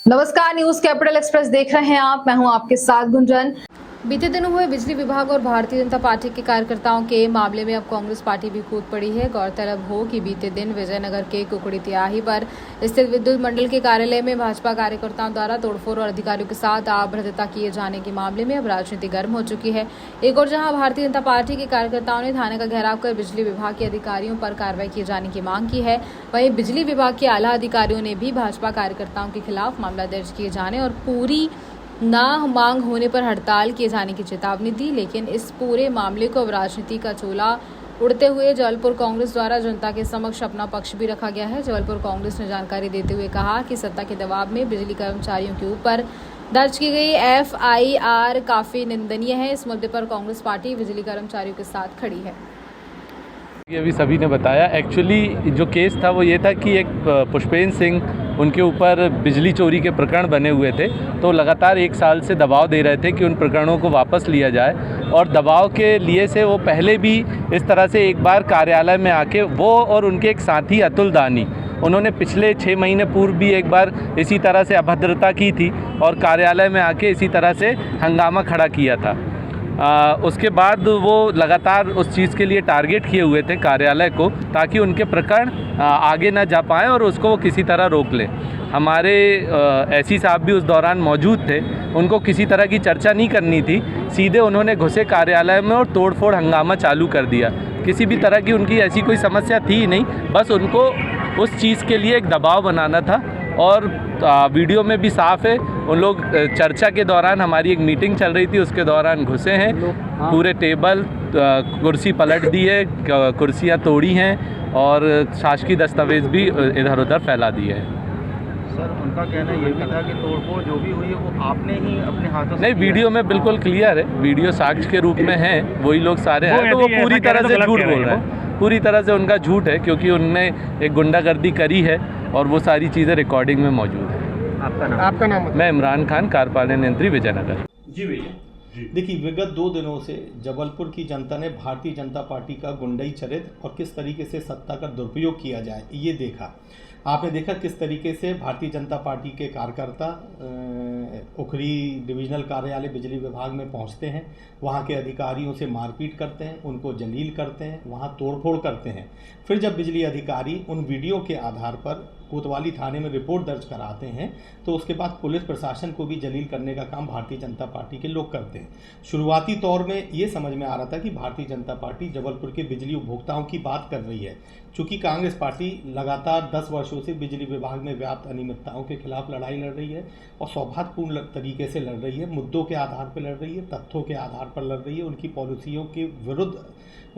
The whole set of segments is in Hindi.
नमस्कार, न्यूज कैपिटल एक्सप्रेस देख रहे हैं आप। मैं हूं आपके साथ गुंजन। बीते दिनों हुए बिजली विभाग और भारतीय जनता पार्टी के कार्यकर्ताओं के मामले में अब कांग्रेस पार्टी भी कूद पड़ी है। गौरतलब हो कि बीते दिन विजयनगर के कुकड़ी तिहाई पर स्थित विद्युत मंडल के कार्यालय में भाजपा कार्यकर्ताओं द्वारा तोड़फोड़ और अधिकारियों के साथ अभद्रता किए जाने के मामले में अब राजनीति गर्म हो चुकी है। एक और जहां भारतीय जनता पार्टी के कार्यकर्ताओं ने थाने का घेराव कर बिजली विभाग के अधिकारियों पर कार्रवाई किए जाने की मांग की है, वहीं बिजली विभाग के आला अधिकारियों ने भी भाजपा कार्यकर्ताओं के खिलाफ मामला दर्ज किए जाने और पूरी ना मांग होने पर हड़ताल किए जाने की चेतावनी दी। लेकिन इस पूरे मामले को अब राजनीति का चोला उड़ते हुए जबलपुर कांग्रेस द्वारा जनता के समक्ष अपना पक्ष भी रखा गया है। जबलपुर कांग्रेस ने जानकारी देते हुए कहा कि सत्ता के दबाव में बिजली कर्मचारियों के ऊपर दर्ज की गई FIR काफी निंदनीय है। इस मुद्दे पर कांग्रेस पार्टी बिजली कर्मचारियों के साथ खड़ी है। ये अभी सभी ने बताया। एक्चुअली जो केस था वो ये था कि एक पुष्पेंद्र सिंह उनके ऊपर बिजली चोरी के प्रकरण बने हुए थे, तो लगातार 1 साल से दबाव दे रहे थे कि उन प्रकरणों को वापस लिया जाए। और दबाव के लिए से वो पहले भी इस तरह से एक बार कार्यालय में आके वो और उनके एक साथी अतुल दानी, उन्होंने पिछले 6 महीने पूर्व भी एक बार इसी तरह से अभद्रता की थी और कार्यालय में आके इसी तरह से हंगामा खड़ा किया था। उसके बाद वो लगातार उस चीज़ के लिए टारगेट किए हुए थे कार्यालय को, ताकि उनके प्रकरण आगे ना जा पाएँ और उसको वो किसी तरह रोक लें। हमारे एससी साहब भी उस दौरान मौजूद थे, उनको किसी तरह की चर्चा नहीं करनी थी, सीधे उन्होंने घुसे कार्यालय में और तोड़फोड़ हंगामा चालू कर दिया। किसी भी तरह की उनकी ऐसी कोई समस्या थी ही नहीं, बस उनको उस चीज़ के लिए एक दबाव बनाना था। और वीडियो में भी साफ है, उन लोग चर्चा के दौरान, हमारी एक मीटिंग चल रही थी उसके दौरान घुसे हैं, पूरे टेबल कुर्सी पलट दी है, कुर्सियां तोड़ी हैं और शासकीय दस्तावेज भी इधर उधर फैला दिए हैं। सर, उनका कहना ये भी था कि तोड़फोड़ जो भी हुई है वो आपने ही अपने हाथों से नहीं, वीडियो में बिल्कुल क्लियर है, वीडियो साक्ष्य के रूप में है, वही लोग सारे हैं, तो वो पूरी तरह से झूठ बोल रहे हैं। पूरी तरह से उनका झूठ है, क्योंकि उनने एक गुंडागर्दी करी है और वो सारी चीज़ें रिकॉर्डिंग में मौजूद है। आपका नाम? मैं इमरान खान, कार्यपालन यंत्री, विजयनगर। जी भैया। देखिए, विगत 2 दिनों से जबलपुर की जनता ने भारतीय जनता पार्टी का गुंडई चरित्र और किस तरीके से सत्ता का दुरुपयोग किया जाए ये देखा। आपने देखा किस तरीके से भारतीय जनता पार्टी के कार्यकर्ता उखरी डिविजनल कार्यालय बिजली विभाग में पहुंचते हैं, वहां के अधिकारियों से मारपीट करते हैं, उनको जलील करते हैं, वहां तोड़फोड़ करते हैं। फिर जब बिजली अधिकारी उन वीडियो के आधार पर कोतवाली थाने में रिपोर्ट दर्ज कराते हैं, तो उसके बाद पुलिस प्रशासन को भी जलील करने का काम भारतीय जनता पार्टी के लोग करते हैं। शुरुआती तौर में ये समझ में आ रहा था कि भारतीय जनता पार्टी जबलपुर के बिजली उपभोक्ताओं की बात कर रही है, चूँकि कांग्रेस पार्टी लगातार 10 वर्षों से बिजली विभाग में व्याप्त अनियमितताओं के खिलाफ लड़ाई लड़ रही है और सौहार्दपूर्ण तरीके से लड़ रही है, मुद्दों के आधार पर लड़ रही है, तथ्यों के आधार पर लड़ रही है, उनकी पॉलिसियों के विरुद्ध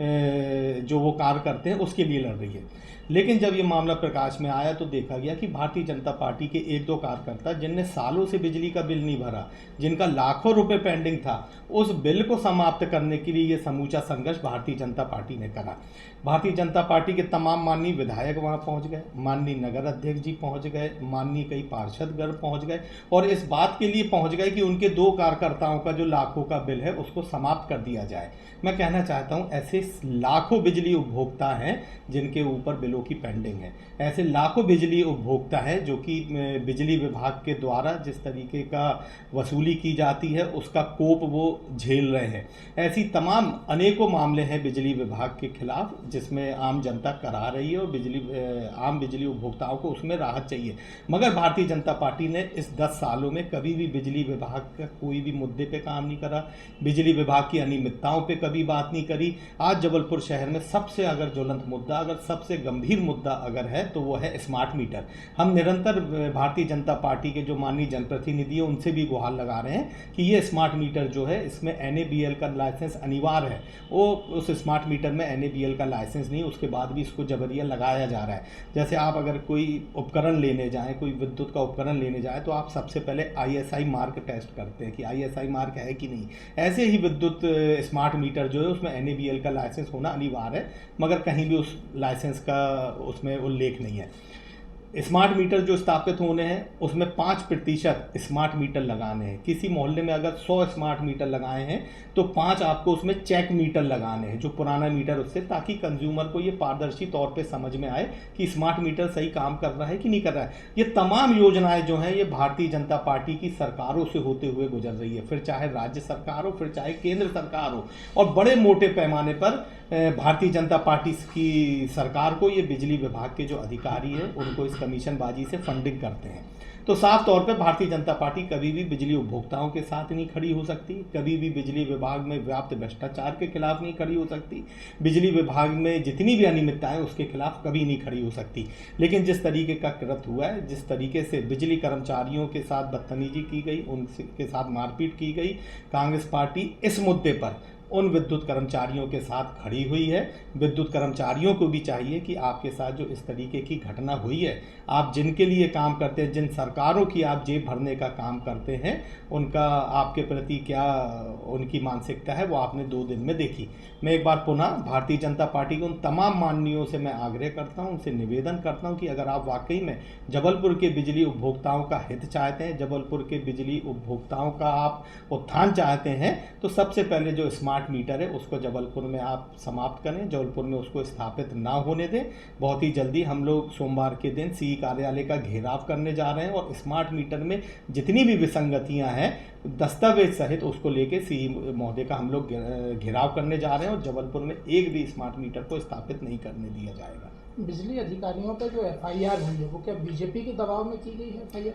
जो वो कार्य करते हैं उसके लिए लड़ रही है। लेकिन जब ये मामला प्रकाश में आया तो देखा गया कि भारतीय जनता पार्टी के 1-2 कार्यकर्ता, जिनने सालों से बिजली का बिल नहीं भरा, जिनका लाखों रुपए पेंडिंग था, उस बिल को समाप्त करने के लिए ये समूचा संघर्ष भारतीय जनता पार्टी ने करा। भारतीय जनता पार्टी के तमाम माननीय विधायक वहाँ पहुँच गए, माननीय नगर अध्यक्ष जी पहुँच गए, माननीय कई पार्षदगण पहुँच गए और इस बात के लिए पहुँच गए कि उनके 2 कार्यकर्ताओं का जो लाखों का बिल है उसको समाप्त कर दिया जाए। मैं कहना चाहता हूँ, ऐसे लाखों बिजली उपभोक्ता हैं जिनके ऊपर बिलों की पेंडिंग है, ऐसे लाखों बिजली उपभोक्ता हैं जो कि बिजली विभाग के द्वारा जिस तरीके का वसूली की जाती है उसका कोप वो झेल रहे हैं। ऐसी तमाम अनेकों मामले हैं बिजली विभाग के खिलाफ जिसमें आम जनता करा रही है और आम बिजली उपभोक्ताओं को उसमें राहत चाहिए। मगर भारतीय जनता पार्टी ने इस 10 सालों में कभी भी बिजली विभाग का कोई भी मुद्दे पे काम नहीं करा, बिजली विभाग की अनियमितताओं पे कभी बात नहीं करी। आज जबलपुर शहर में सबसे अगर ज्वलंत मुद्दा, अगर सबसे गंभीर मुद्दा अगर है तो वो है स्मार्ट मीटर। हम निरंतर भारतीय जनता पार्टी के जो माननीय जनप्रतिनिधि है उनसे भी गुहार लगा रहे हैं कि ये स्मार्ट मीटर जो है इसमें NABL का लाइसेंस अनिवार्य है। वो उस स्मार्ट मीटर में NABL का लाइसेंस नहीं, उसके बाद भी इसको जबरिया लगाया जा रहा है। जैसे आप अगर कोई उपकरण लेने जाएँ, कोई विद्युत का उपकरण लेने जाएँ तो आप सबसे पहले ISI मार्क टेस्ट करते हैं कि ISI मार्क है कि नहीं। ऐसे ही विद्युत स्मार्ट मीटर जो है उसमें NABL का लाइसेंस होना अनिवार्य है, मगर कहीं भी उस लाइसेंस का उसमें उल्लेख नहीं है। स्मार्ट मीटर जो स्थापित होने हैं उसमें 5% स्मार्ट मीटर लगाने हैं। किसी मोहल्ले में अगर 100 स्मार्ट मीटर लगाए हैं तो 5 आपको उसमें चेक मीटर लगाने हैं, जो पुराना मीटर उससे, ताकि कंज्यूमर को ये पारदर्शी तौर पे समझ में आए कि स्मार्ट मीटर सही काम कर रहा है कि नहीं कर रहा है। ये तमाम योजनाएं जो हैं ये भारतीय जनता पार्टी की सरकारों से होते हुए गुजर रही है, फिर चाहे राज्य सरकार हो, फिर चाहे केंद्र सरकार हो, और बड़े मोटे पैमाने पर भारतीय जनता पार्टी की सरकार को ये बिजली विभाग के जो अधिकारी हैं उनको इस कमीशनबाजी से फंडिंग करते हैं। तो साफ तौर पे भारतीय जनता पार्टी कभी भी बिजली उपभोक्ताओं के साथ नहीं खड़ी हो सकती, कभी भी बिजली विभाग में व्याप्त भ्रष्टाचार के खिलाफ नहीं खड़ी हो सकती, बिजली विभाग में जितनी भी अनियमितताएं उसके खिलाफ कभी नहीं खड़ी हो सकती। लेकिन जिस तरीके का कृत्य हुआ है, जिस तरीके से बिजली कर्मचारियों के साथ बदतमीजी की गई, उनके साथ मारपीट की गई, कांग्रेस पार्टी इस मुद्दे पर उन विद्युत कर्मचारियों के साथ खड़ी हुई है। विद्युत कर्मचारियों को भी चाहिए कि आपके साथ जो इस तरीके की घटना हुई है, आप जिनके लिए काम करते हैं, जिन सरकारों की आप जेब भरने का काम करते हैं, उनका आपके प्रति क्या उनकी मानसिकता है वो आपने 2 दिन में देखी। मैं एक बार पुनः भारतीय जनता पार्टी के उन तमाम माननीयों से मैं आग्रह करता हूं, उनसे निवेदन करता हूं कि अगर आप वाकई में जबलपुर के बिजली उपभोक्ताओं का हित चाहते हैं, जबलपुर के बिजली उपभोक्ताओं का आप उत्थान चाहते हैं, तो सबसे पहले जो स्मार्ट मीटर है उसको जबलपुर में आप समाप्त करें, जबलपुर में उसको स्थापित ना होने दें। बहुत ही जल्दी हम लोग सोमवार के दिन सीई कार्यालय का घेराव करने जा रहे हैं और स्मार्ट मीटर में जितनी भी विसंगतियां हैं दस्तावेज सहित उसको लेके सीई महोदय का हम लोग घेराव करने जा रहे हैं और जबलपुर में एक भी स्मार्ट मीटर को स्थापित नहीं करने दिया जाएगा। बिजली अधिकारियों पर जो एफआईआर हुई है वो क्या बीजेपी के दबाव में की गई है एफआईआर?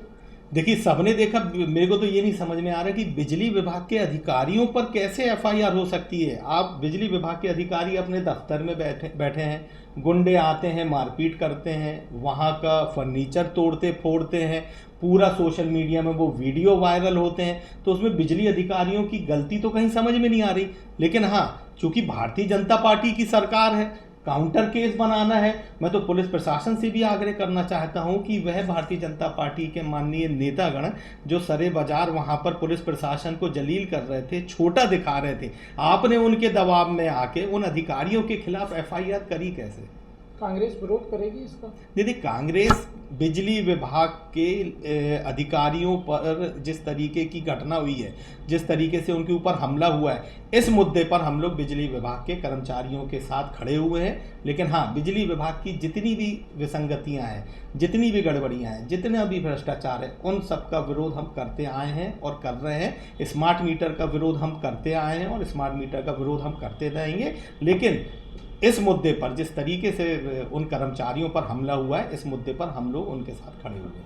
देखिए, सबने देखा, मेरे को तो ये नहीं समझ में आ रहा कि बिजली विभाग के अधिकारियों पर कैसे एफआईआर हो सकती है। आप बिजली विभाग के अधिकारी अपने दफ्तर में बैठे हैं, गुंडे आते हैं, मारपीट करते हैं, वहाँ का फर्नीचर तोड़ते फोड़ते हैं, पूरा सोशल मीडिया में वो वीडियो वायरल होते हैं, तो उसमें बिजली अधिकारियों की गलती तो कहीं समझ में नहीं आ रही। लेकिन हाँ, चूंकि भारतीय जनता पार्टी की सरकार है, काउंटर केस बनाना है, मैं तो पुलिस प्रशासन से भी आग्रह करना चाहता हूं कि वह भारतीय जनता पार्टी के माननीय नेतागण जो सरे बाजार वहां पर पुलिस प्रशासन को जलील कर रहे थे, छोटा दिखा रहे थे, आपने उनके दबाव में आके उन अधिकारियों के खिलाफ एफआईआर करी कैसे? कांग्रेस विरोध करेगी इसका? देखिए, कांग्रेस बिजली विभाग के अधिकारियों पर जिस तरीके की घटना हुई है, जिस तरीके से उनके ऊपर हमला हुआ है, इस मुद्दे पर हम लोग बिजली विभाग के कर्मचारियों के साथ खड़े हुए हैं। लेकिन हाँ, बिजली विभाग की जितनी भी विसंगतियां हैं, जितनी भी गड़बड़ियां हैं, जितना भी भ्रष्टाचार है, उन सब का विरोध हम करते आए हैं और कर रहे हैं। स्मार्ट मीटर का विरोध हम करते आए हैं और स्मार्ट मीटर का विरोध हम करते रहेंगे। लेकिन इस मुद्दे पर जिस तरीके से उन कर्मचारियों पर हमला हुआ है, इस मुद्दे पर हम लोग उनके साथ खड़े हुए हैं।